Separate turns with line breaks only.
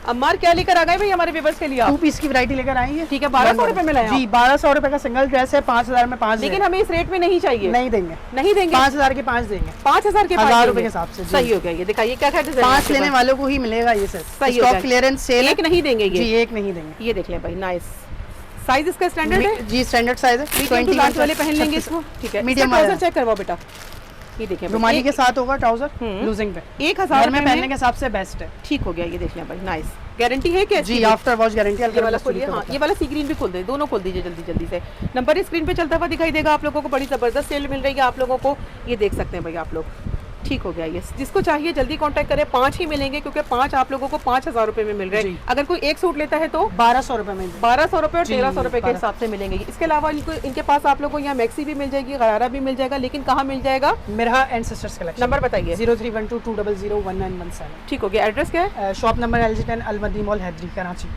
अम्मार क्या लेकर आ गए भाई हमारे व्यूअर्स के लिए
2
आप?
पीस की वैरायटी लेकर आई है।
ठीक है, 1200 रुपए में लाए
जी, 1200 रुपए का सिंगल ड्रेस है, 5000 में 5
लेकिन हमें इस रेट में नहीं चाहिए।
नहीं देंगे,
नहीं देंगे,
5000 के 5 देंगे,
5000 के
1000 रुपए
देंगे।
के हिसाब से।
सही हो गया, ये दिखाइए क्या क्या डिजाइन
5 लेने वालों को ही मिलेगा ये सेट।
सही हो
स्टॉक
गया।
क्लियरेंस सेल
एक नहीं देंगे
जी,
ये,
एक नहीं देंगे।
ये देख लें भाई, नाइस। साइज इसका स्टैंडर्ड है
जी, स्टैंडर्ड साइज है।
20 लार्ज वाले पहन लेंगे इसको। ठीक है,
मीडियम
ट्राउजर
वाला
चेक करवाओ बेटा, ये देखिए
रुमाली के साथ होगा ट्राउजर लूजिंग पे।
1000
घर में पहनने के हिसाब से बेस्ट है।
ठीक हो गया, ये देख लें भाई, नाइस। गारंटी है क्या
जी, आफ्टर वॉश गारंटी।
ये वाला खोलिए, हाँ ये वाला सी ग्रीन भी खोल दे, दोनों खोल दीजिए जल्दी जल्दी से। नंबर स्क्रीन पे चलता हुआ दिखाई देगा आप लोगों को, बड़ी जबरदस्त सेल मिल रही है आप लोगों को, ये देख सकते हैं भाई आप लोग। ठीक हो गया, ये जिसको चाहिए जल्दी कांटेक्ट करें, 5 ही मिलेंगे क्योंकि 5 आप लोगों को 5000 रुपए में मिल रहे हैं। अगर कोई एक सूट लेता है तो
1200 रुपए में,
1200 रुपए और 1300 रुपए के
1200
हिसाब से मिलेंगे। इसके अलावा इनके पास आप लोगों को यहाँ मैक्सी भी मिल जाएगी, गरारा भी मिल जाएगा, लेकिन कहाँ मिल जाएगा?
Mirha and sisters collection.
Number बताइए।
0312 200 1917।
ठीक हो गया, एड्रेस क्या है?
शॉप नंबर LG10 अलमदी मॉल हैदरी कराची।